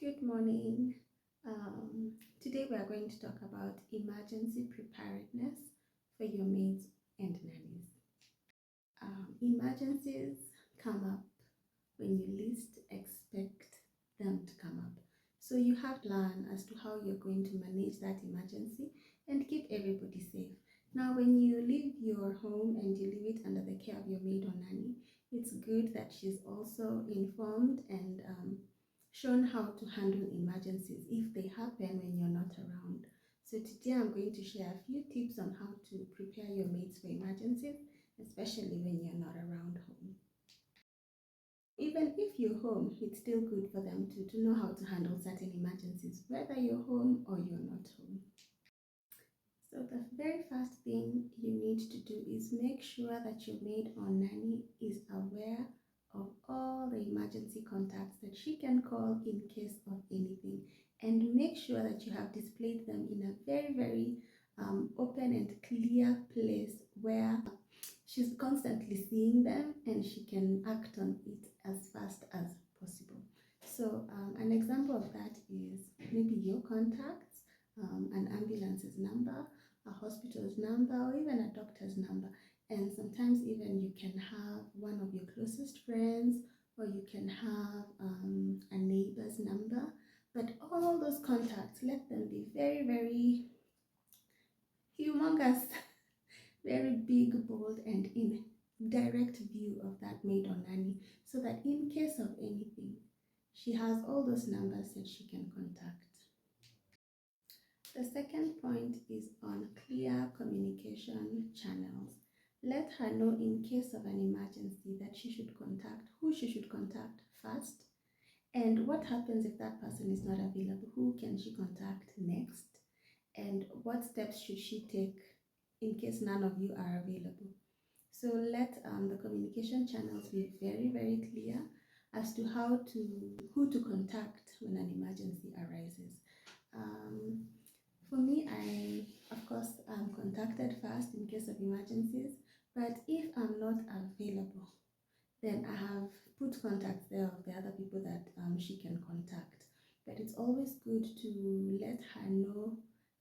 Good morning. Today we are going to talk about emergency preparedness for your maids and nannies. Emergencies come up when you least expect them to come up. So you have to plan as to how you're going to manage that emergency and keep everybody safe. Now, when you leave your home and you leave it under the care of your maid or nanny, it's good that she's also informed and shown how to handle emergencies if they happen when you're not around. So today I'm going to share a few tips on how to prepare your maids for emergencies, especially when you're not around home. Even if you're home, it's still good for them to know how to handle certain emergencies, whether you're home or you're not home. So the very first thing you need to do is make sure that your maid or nanny is aware of all the emergency contacts that she can call in case of anything, and make sure that you have displayed them in a very open and clear place where she's constantly seeing them and she can act on it as fast as possible. So an example of that is maybe your contacts, an ambulance's number, a hospital's number, or even a doctor's number. And sometimes even you can have one of your closest friends, or you can have a neighbor's number. But all those contacts, let them be very humongous, very big, bold, and in direct view of that maid or nanny, so that in case of anything, she has all those numbers that she can contact. The second point is on clear communication channels. Let her know in case of an emergency that she should contact, who she should contact first, and what happens if that person is not available, who can she contact next, and what steps should she take in case none of you are available. So let the communication channels be very clear as to who to contact when an emergency arises. For me, I of course am contacted first in case of emergencies, but if I'm not available, then I have put contacts there of the other people that she can contact. But it's always good to let her know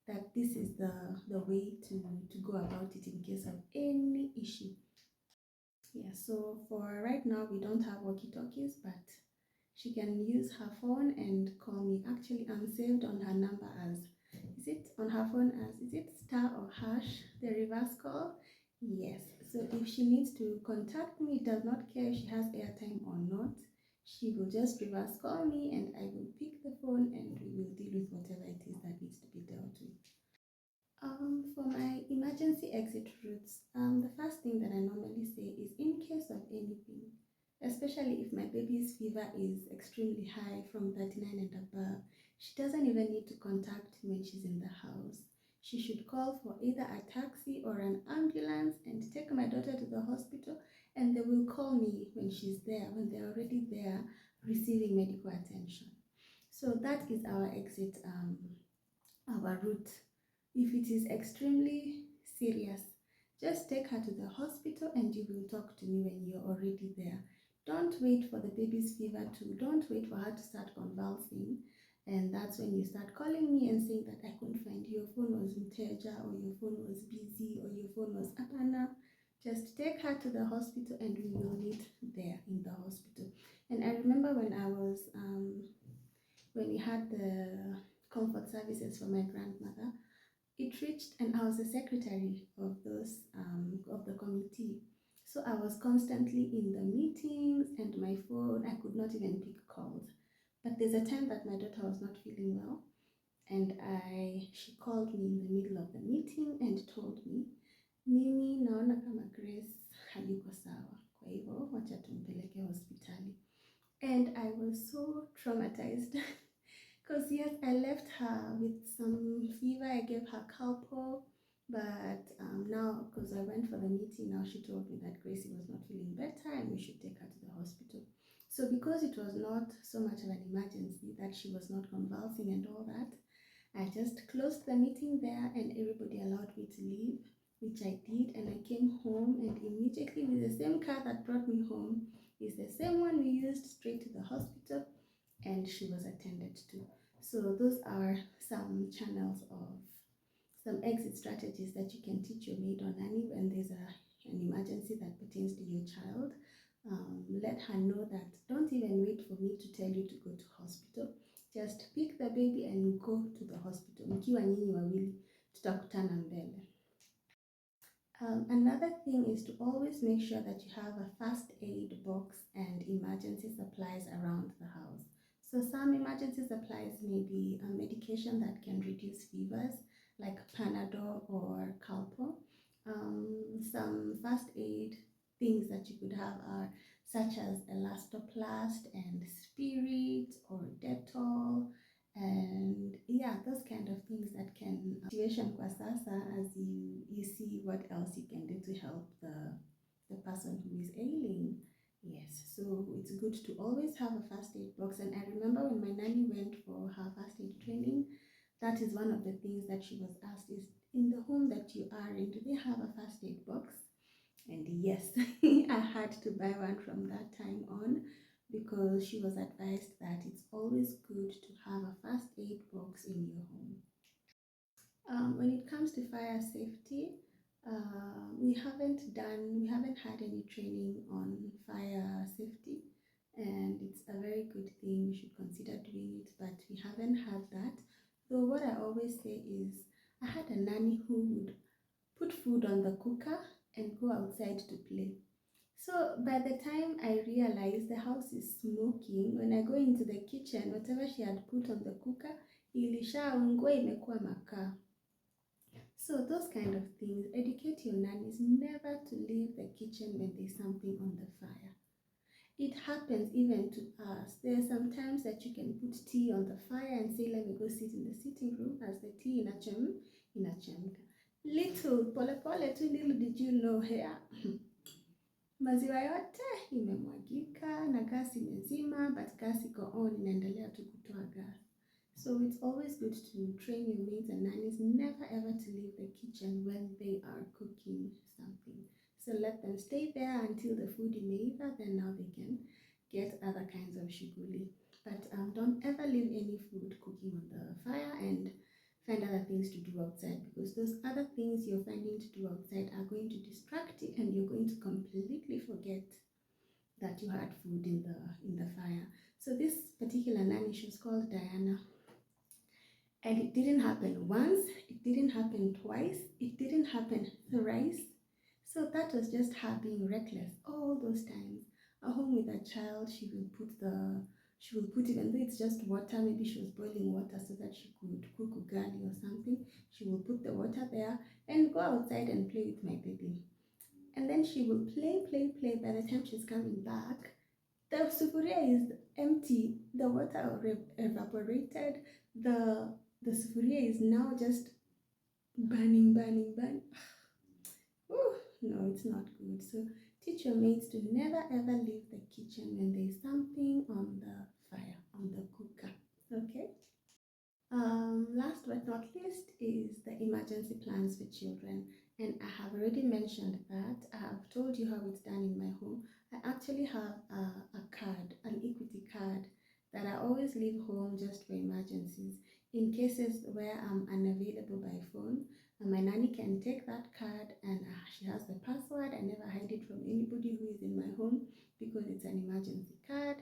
that this is the way to go about it in case of any issue. Yeah, so for right now, we don't have walkie-talkies, but she can use her phone and call me. Actually, I'm saved on her number as, is it on her phone as, is it star or hash, the reverse call? Yes, so if she needs to contact me, does not care if she has airtime or not, she will just reverse call me and I will pick the phone and we will deal with whatever it is that needs to be dealt with. For my emergency exit routes, the first thing that I normally say is in case of anything, especially if my baby's fever is extremely high from 39 and above, she doesn't even need to contact me when she's in the house. She should call for either a taxi or an ambulance and take my daughter to the hospital, and they will call me when she's there, when they're already there receiving medical attention. So that is our exit, our route. If it is extremely serious, just take her to the hospital and you will talk to me when you're already there. Don't wait for the baby's fever don't wait for her to start convulsing, and that's when you start calling me and saying that I couldn't find you, your phone was Mteja, or your phone was busy, or your phone was Apana. Just take her to the hospital and we will meet there in the hospital. And I remember when I was when we had the comfort services for my grandmother, it reached, and I was the secretary of those of the committee. So I was constantly in the meetings, and my phone, I could not even pick calls. But there's a time that my daughter was not feeling well, and she called me in the middle of the meeting and told me, Mimi, naona kama Grace hayuko sawa, kwa hivyo wacha tumpeleke hospitali. And I was so traumatized. Because yes, I left her with some fever, I gave her Calpol, but now, because I went for the meeting, now she told me that Gracie was not feeling better and we should take her to the hospital. So because it was not so much of an emergency, that she was not convulsing and all that, I just closed the meeting there and everybody allowed me to leave, which I did, and I came home, and immediately with the same car that brought me home is the same one we used straight to the hospital. and she was attended to. So those are some channels of some exit strategies that you can teach your maid or nanny when there's an emergency that pertains to your child. Let her know that don't even wait for me to tell you to go to hospital. Just pick the baby and go to the hospital. Mkiwa nyinyi wawili tutakutana mbele. Another thing is to always make sure that you have a first aid box and emergency supplies around the house. So some emergency supplies may be a medication that can reduce fevers like Panadol or Calpol. Some first aid things that you could have are such as Elastoplast and Spirit or Dettol, and yeah, those kind of things that can situation kwa sasa, as you see what else you can do to help the person who is ailing. Yes, so it's good to always have a first aid box. And I remember when my nanny went for her first aid training, that is one of the things that she was asked is, in the home that you are in, do they have a first aid box? And yes, I had to buy one from that time on, because she was advised that it's always good to have a first aid box in your home. When it comes to fire safety, we haven't had any training on fire safety, and it's a very good thing. We should consider doing it, but we haven't had that. So what I always say is, I had a nanny who would put food on the cooker and go outside to play. So by the time I realized the house is smoking, when I go into the kitchen, whatever she had put on the cooker, ilishaungua imekuwa makaa. So those kind of things, educate your nannies never to leave the kitchen when there's something on the fire. It happens even to us. There are some times that you can put tea on the fire and say, let me go sit in the sitting room as the tea inachemka. Little, pole pole tu, little did you know here. Maziwa yote imemwagika na gas imezima, but gas iko on, inaendelea tu kutoa gas. So it's always good to train your maids and nannies never ever to leave the kitchen when they are cooking something. So let them stay there until the food imeiva, then now they can get other kinds of shughuli. But don't ever leave any food cooking on the fire and find other things to do outside, because those other things you're finding to do outside are going to distract you, and you're going to completely forget that you had food in the fire. So this particular nanny, she was called Diana, and it didn't happen once, it didn't happen twice, it didn't happen thrice. So that was just her being reckless all those times. At home with a child, she will put, even though it's just water, maybe she was boiling water so that she could cook ugali or something, she will put the water there and go outside and play with my baby. And then she will play. By the time she's coming back, the sufuria is empty, the water evaporated, the sufuria is now just burning. Ooh, no, it's not good. So teach your maids to never ever leave the kitchen when there's something on the fire, on the cooker. Okay? Last but not least is the emergency plans for children. And I have already mentioned that. I have told you how it's done in my home. I actually have a card, an equity card, that I always leave home just for emergencies. In cases where I'm unavailable by phone, my nanny can take that card, and she has the password. I never hide it from anybody who is in my home, because it's an emergency card.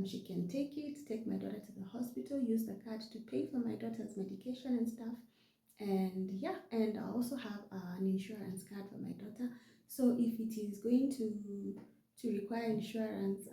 She can take my daughter to the hospital, use the card to pay for my daughter's medication and stuff. And yeah, and I also have an insurance card for my daughter. So if it is going to require insurance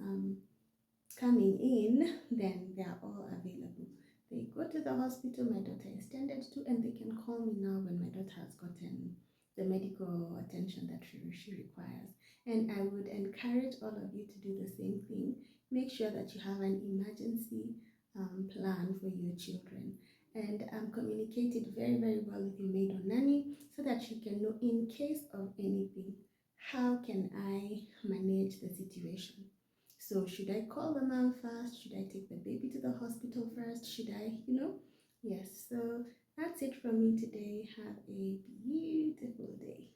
coming in, then they are all available. They go to the hospital my daughter is tended to, and they can call me now when my daughter has gotten the medical attention that she requires. And I would encourage all of you to do the same thing. Make sure that you have an emergency plan for your children, and communicate it very well with your maid or nanny, so that she can know, in case of anything, how can I manage the situation. So should I call the mom first? Should I take the baby to the hospital first? Should I, Yes, so that's it from me today. Have a beautiful day.